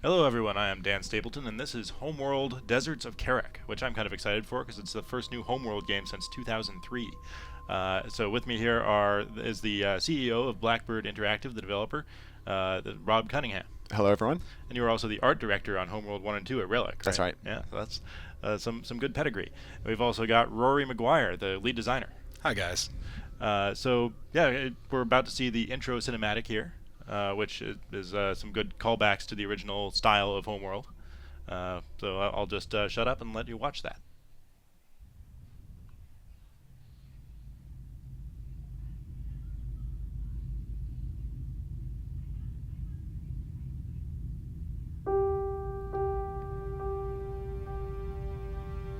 Hello everyone, I am Dan Stapleton, and this is Homeworld Deserts of Kharak, which I'm kind of excited for because it's the first new Homeworld game since 2003. So with me here is the CEO of Blackbird Interactive, the developer, Rob Cunningham. Hello, everyone. And you were also the art director on Homeworld 1 and 2 at Relic, That's right? right. Yeah, so that's some good pedigree. We've also got Rory McGuire, the lead designer. Hi, guys. We're about to see the intro cinematic here, which is some good callbacks to the original style of Homeworld. So I'll just shut up and let you watch that.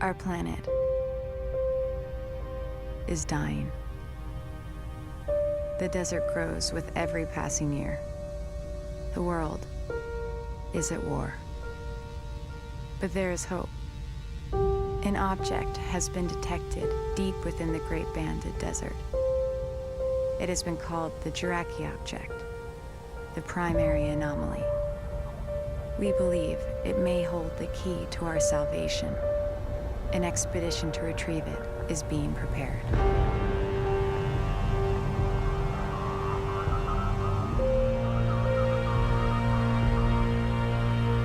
Our planet is dying. The desert grows with every passing year. The world is at war. But there is hope. An object has been detected deep within the Great Banded Desert. It has been called the Juraki object, the primary anomaly. We believe it may hold the key to our salvation. An expedition to retrieve it is being prepared.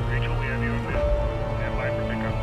Rachel, we have you on this. Stand by for pickup.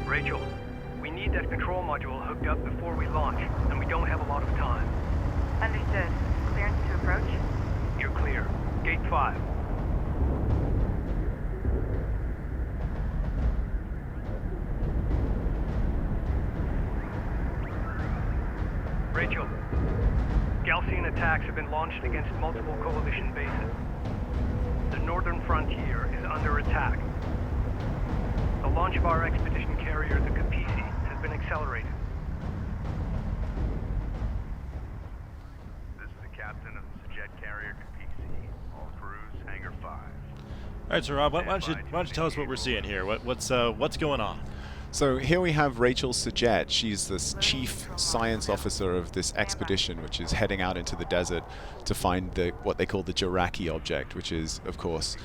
Rachel, we need that control module hooked up before we launch, and we don't have a lot of time. Understood. Clearance to approach? You're clear. Gate 5. Rachel, Galcian attacks have been launched against multiple coalition bases. The northern frontier is under attack. The launch of our expedition carrier, the Capisi, has been accelerated. This is the captain of the jet carrier Capisi. All crews, hangar 5. All right, so Rob, why don't you tell us what we're seeing here? What's going on? So here we have Rachel Sajet. She's the chief science officer of this expedition, which is heading out into the desert to find what they call the Juraki object, which is, of course,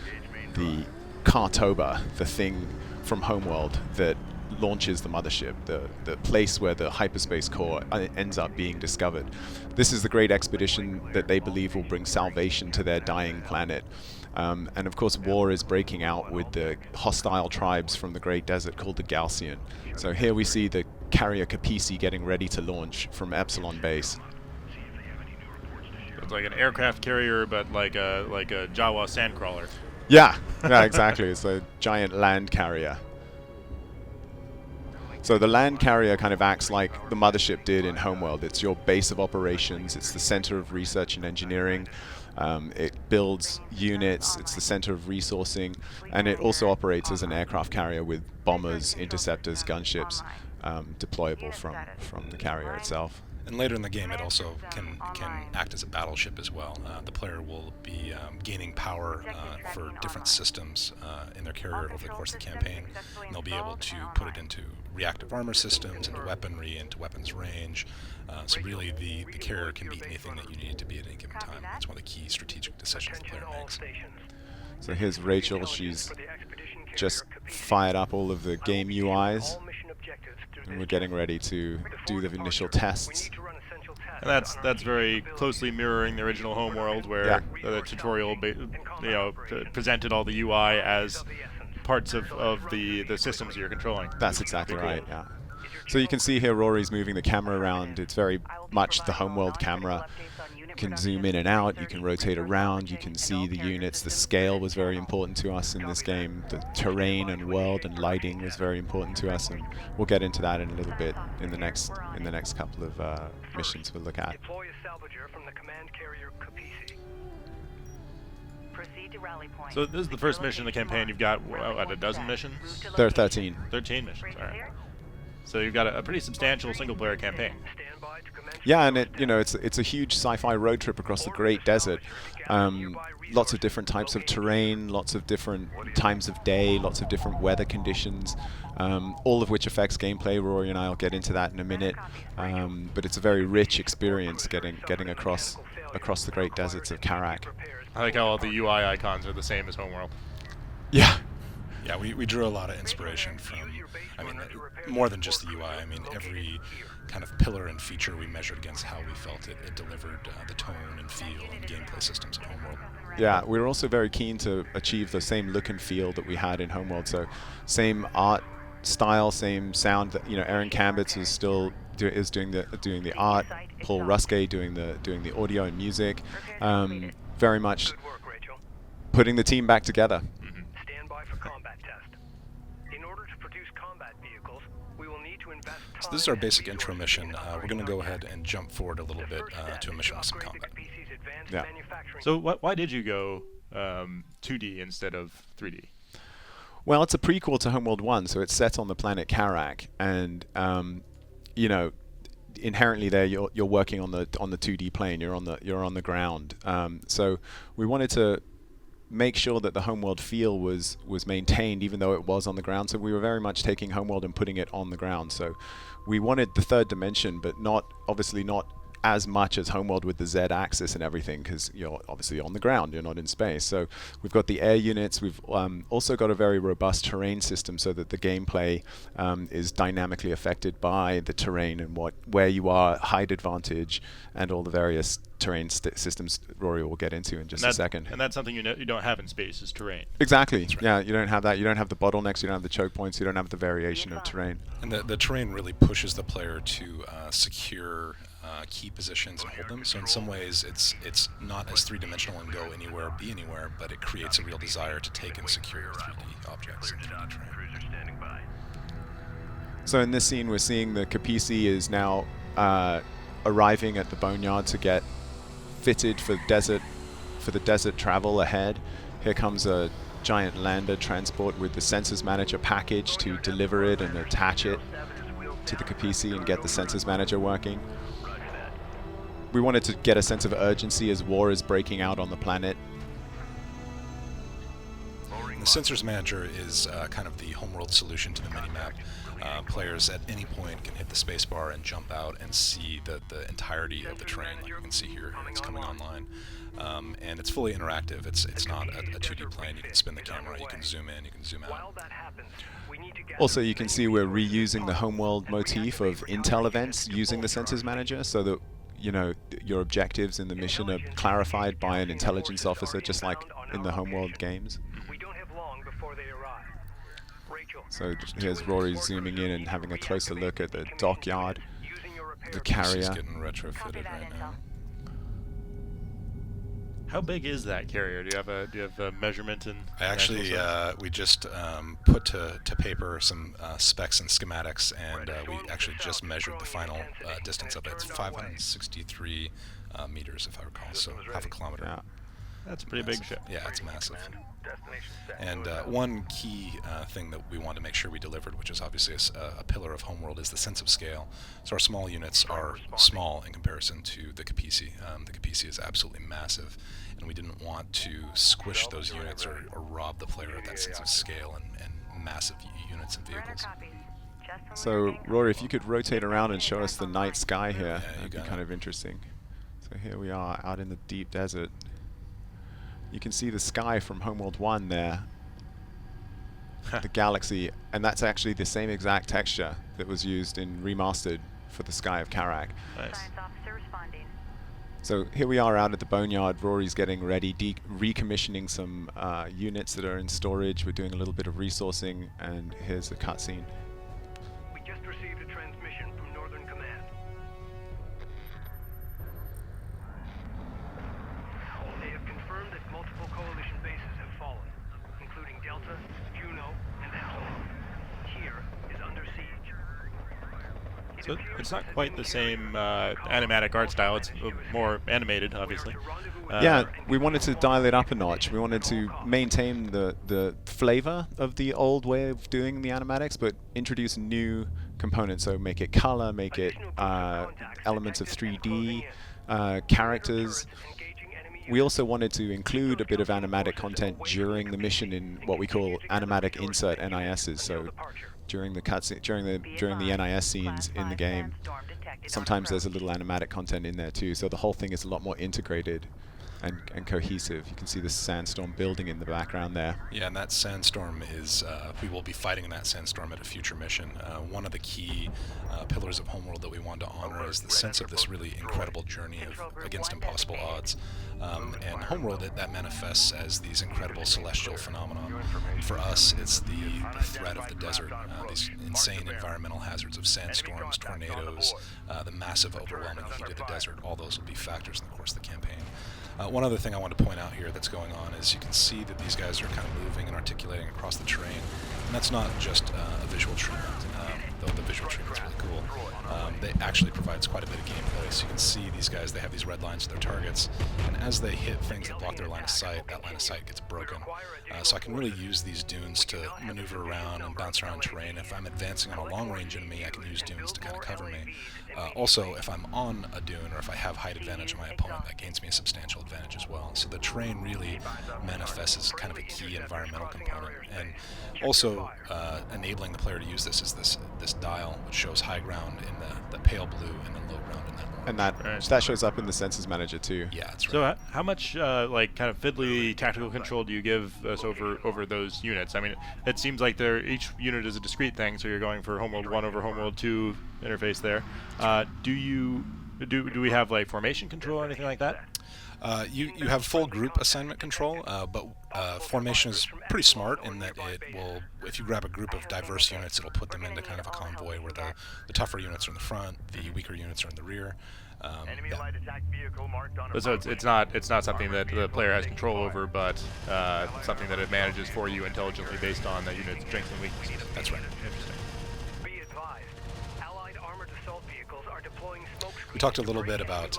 the Kartoba, the thing from Homeworld that launches the mothership, the place where the hyperspace core ends up being discovered. This is the great expedition that they believe will bring salvation to their dying planet. And of course, war is breaking out with the hostile tribes from the Great Desert called the Galcian. So here we see the carrier Capisi getting ready to launch from Epsilon Base. It's like an aircraft carrier, but like a Jawa sandcrawler. Yeah, exactly. It's a giant land carrier. So the land carrier kind of acts like the mothership did in Homeworld. It's your base of operations. It's the center of research and engineering. It builds units, it's the center of resourcing, and it also operates as an aircraft carrier with bombers, interceptors, gunships deployable from the carrier itself. And later in the game, it also can act as a battleship as well. The player will be gaining power for different systems in their carrier over the course of the campaign. And they'll be able to put it into reactive armor systems, into weaponry, into weapons range. So really, the carrier can be anything that you need it to be at any given time. That's one of the key strategic decisions the player makes. So here's Rachel. She's just fired up all of the game UIs, and we're getting ready to do the initial tests. And that's very closely mirroring the original Homeworld, where the tutorial, presented all the UI as parts of the systems you're controlling. That's exactly right. Yeah. So you can see here Rory's moving the camera around. It's very much the Homeworld camera. You can zoom in and out, you can rotate around, you can see the units. The scale was very important to us in this game. The terrain and world and lighting was very important to us, and we'll get into that in a little bit in the next couple of missions we'll look at. Deploy a salvager from the command carrier Capisi. Proceed to rally point. So this is the first mission in the campaign. You've got a dozen missions? There are 13. 13 missions, all right. So you've got a pretty substantial single-player campaign. Yeah, and it's a huge sci-fi road trip across the Great Desert. Lots of different types of terrain, lots of different times of day, lots of different weather conditions, all of which affects gameplay. Rory and I will get into that in a minute. But it's a very rich experience getting across the Great Deserts of Kharak. I like how all the UI icons are the same as Homeworld. Yeah. Yeah, we drew a lot of inspiration from, more than just the UI. Every kind of pillar and feature we measured against how we felt it delivered the tone and feel and gameplay systems of Homeworld. Yeah, we were also very keen to achieve the same look and feel that we had in Homeworld. So same art style, same sound. That, Aaron Kambitz is still doing the art. Paul Ruskay doing the audio and music. Very much putting the team back together. So this is our basic intro mission. We're going to go ahead and jump forward a little bit to a mission with some combat. Yeah. So why did you go 2D instead of 3D? Well, it's a prequel to Homeworld 1, so it's set on the planet Kharak, and inherently there you're working on the 2D plane. You're on the ground. So we wanted to make sure that the Homeworld feel was maintained, even though it was on the ground. So we were very much taking Homeworld and putting it on the ground. So we wanted the third dimension, but obviously not as much as Homeworld with the Z-axis and everything, because you're obviously on the ground, you're not in space. So we've got the air units. We've also got a very robust terrain system, so that the gameplay is dynamically affected by the terrain and where you are, height advantage, and all the various terrain systems Rory will get into in just a second. And that's something you don't have in space, is terrain. Exactly. Right. Yeah, you don't have that. You don't have the bottlenecks. You don't have the choke points. You don't have the variation of terrain. And the terrain really pushes the player to secure key positions and hold them. So in some ways, it's not as three-dimensional and go anywhere, be anywhere, but it creates a real desire to take and secure 3D objects and 3D terrain. So in this scene, we're seeing the Capisi is now arriving at the boneyard to get fitted for the desert travel ahead. Here comes a giant lander transport with the Sensors Manager package to deliver it and attach it to the Capisi and get the Sensors Manager working. We wanted to get a sense of urgency as war is breaking out on the planet. The Sensors Manager is kind of the Homeworld solution to the minimap. Players at any point can hit the spacebar and jump out and see the entirety of the terrain, like you can see here. It's coming online. And it's fully interactive. It's not a 2D plane. You can spin the camera, you can zoom in, you can zoom out. Also, you can see we're reusing the Homeworld motif of intel events using the Sensors Manager, so that your objectives in the mission are clarified by an intelligence officer, just like in the Homeworld games. So here's Rory zooming in and having a closer look at the dockyard, the carrier. It's getting retrofitted right now. How big is that carrier? Do you have a measurement in? We just put to paper some specs and schematics, and we actually just measured the final distance of it. It's 563 meters, if I recall, so half a kilometer. Yeah. That's a pretty big ship. Yeah, it's massive. Destination set. And one key thing that we wanted to make sure we delivered, which is obviously a pillar of Homeworld, is the sense of scale. So our small units are small in comparison to the Capisi. The Capisi is absolutely massive, and we didn't want to squish those units or rob the player of that sense of scale and massive units and vehicles. So, Rory, if you could rotate around and show us the night sky here, Yeah, that'd be got kind it. of interesting. So here we are out in the deep desert. You can see the sky from Homeworld 1 there, the galaxy, and that's actually the same exact texture that was used in Remastered for the sky of Kharak. Nice. Science officer responding. So here we are out at the boneyard. Rory's getting ready, recommissioning some units that are in storage. We're doing a little bit of resourcing, and here's the cutscene. We just received a transmission from Northern Command. They have confirmed that multiple coalition bases have fallen, including Delta, Juno, and Epsilon. Here is under siege. So it's not quite the same animatic art style. It's more animated, obviously. Yeah, we wanted to dial it up a notch. We wanted to maintain the flavor of the old way of doing the animatics, but introduce new components. So make it color, make it elements of 3D, characters. We also wanted to include a bit of animatic content during the mission in what we call animatic insert NISs. So during the cutscene, during the NIS scenes in the game, sometimes there's a little animatic content in there too. So the whole thing is a lot more integrated and cohesive. You can see the sandstorm building in the background there. Yeah, and that sandstorm is, we will be fighting in that sandstorm at a future mission. One of the key pillars of Homeworld that we wanted to honor is the sense of this really incredible journey against impossible odds. And Homeworld, that manifests as these incredible celestial phenomena. For us, it's the threat of the desert, these insane environmental hazards of sandstorms, tornadoes, the massive overwhelming heat of the desert. All those will be factors in the course of the campaign. One other thing I want to point out here that's going on is you can see that these guys are kind of moving and articulating across the terrain. And that's not just a visual treatment, though the visual treatment's really cool. It actually provides quite a bit of gameplay. So you can see these guys, they have these red lines to their targets, and as they hit things that block their line of sight, that line of sight gets broken. So I can really use these dunes to maneuver around and bounce around terrain. If I'm advancing on a long-range enemy, I can use dunes to kind of cover me. Also, if I'm on a dune or if I have height advantage on my opponent, that gains me a substantial advantage as well. So the terrain really manifests as kind of a key environmental component. And also enabling the player to use this is this dial, which shows high ground in the pale blue and then low ground in that orange. And that shows up in the Sensors Manager too. Yeah, that's right. So how much like kind of fiddly tactical control do you give us over those units? I mean, it seems like each unit is a discrete thing, so you're going for Homeworld 1 over Homeworld 2 interface there. Do we have like formation control or anything like that? You have full group assignment control, but formation is pretty smart in that it will, if you grab a group of diverse units, it'll put them into kind of a convoy where the tougher units are in the front, the weaker units are in the rear. Enemy light attack vehicle marked on a But so runway. it's not something that the player has control over, but something that it manages for you intelligently based on the unit's strengths and weaknesses. That's right. Interesting. Be advised, Allied armored assault vehicles are deploying smoke screens. We talked a little bit about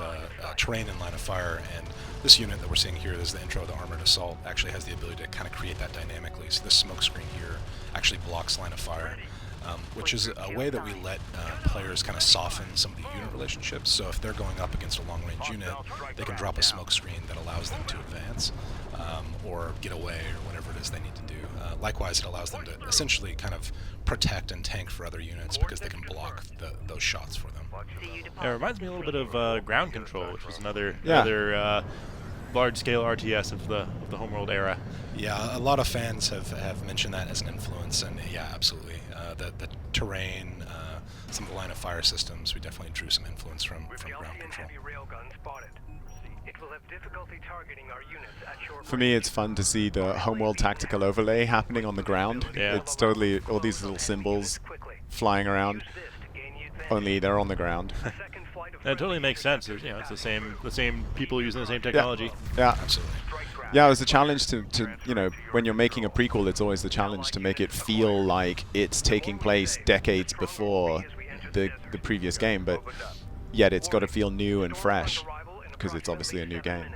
terrain and line of fire, and this unit that we're seeing here, this is the intro of the armored assault, actually has the ability to kind of create that dynamically. So this smoke screen here actually blocks line of fire, which is a way that we let players kind of soften some of the unit relationships. So if they're going up against a long-range unit, they can drop a smoke screen that allows them to advance or get away or whatever it is they need to do. Likewise, it allows them to essentially kind of protect and tank for other units because they can block those shots for them. Yeah, it reminds me a little bit of ground control, which was another Yeah. large-scale RTS of the Homeworld era. Yeah, a lot of fans have mentioned that as an influence, and yeah, absolutely. The terrain, some of the line of fire systems, we definitely drew some influence from ground Delta control. heavy railgun spotted. It will have difficulty targeting our units at short For me, it's fun to see the Homeworld tactical overlay happening on the ground. Yeah. It's totally all these little symbols flying around, only they're on the ground. That totally makes sense. There's, it's the same people using the same technology. Yeah. Absolutely. Yeah, it was a challenge to when you're making a prequel, it's always the challenge to make it feel like it's taking place decades before the previous game, but yet it's got to feel new and fresh because it's obviously a new game.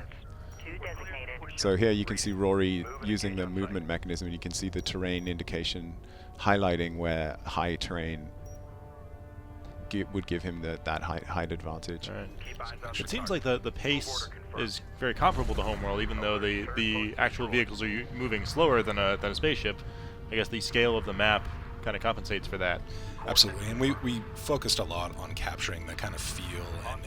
So here you can see Rory using the movement mechanism, and you can see the terrain indication highlighting where high terrain would give him that height advantage. All right. It seems like the pace is very comparable to Homeworld, even though the actual vehicles are moving slower than a spaceship. I guess the scale of the map kind of compensates for that. Absolutely, and we focused a lot on capturing the kind of feel and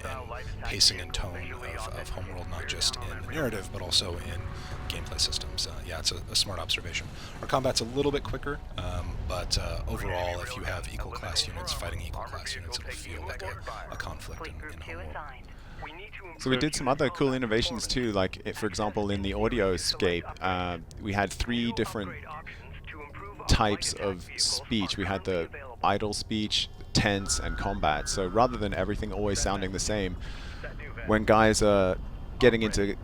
pacing and tone of Homeworld, not just in the narrative, but also in gameplay systems. Yeah, it's a smart observation. Our combat's a little bit quicker, but overall, if you have equal class units fighting equal class units, it'll feel like a conflict in Homeworld. So we did some other cool innovations too, like for example in the audio scape, we had 3 different types of speech. We had the idle speech, tense, and combat. So rather than everything always sounding the same, when guys are getting into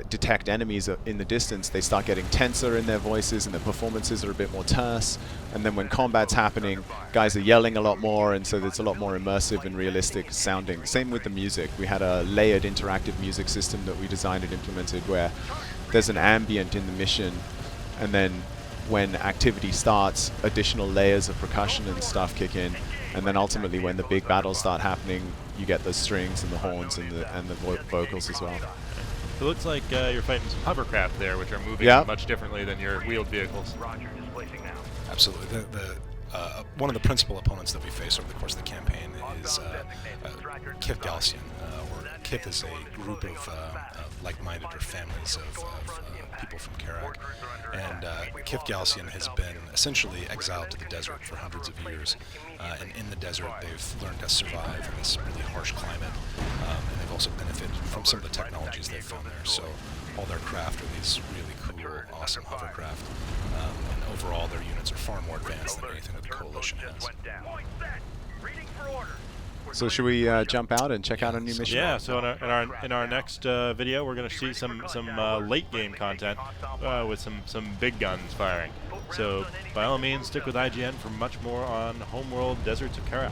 detect enemies in the distance, they start getting tenser in their voices, and their performances are a bit more terse. And then when combat's happening, guys are yelling a lot more, and so it's a lot more immersive and realistic sounding. Same with the music. We had a layered interactive music system that we designed and implemented, where there's an ambient in the mission, and then when activity starts, additional layers of percussion and stuff kick in, and then ultimately when the big battles start happening, you get the strings and the horns and the vocals as well. It looks like you're fighting some hovercraft there, which are moving much differently than your wheeled vehicles. Absolutely. One of the principal opponents that we face over the course of the campaign is Kith Galcian. Kith is a group of like-minded or families of people from Kharak. And Kith Galcian has been essentially exiled to the desert for hundreds of years. And in the desert, they've learned to survive in this really harsh climate. And they've also benefited from some of the technologies they've found there. So all their craft are these really cool, awesome hovercraft. And overall, their units are far more advanced than anything that the Coalition has. So should we jump out and check out a new mission? Yeah. So in our next video, we're going to see some late game content with some big guns firing. So by all means, stick with IGN for much more on Homeworld Deserts of Kharak.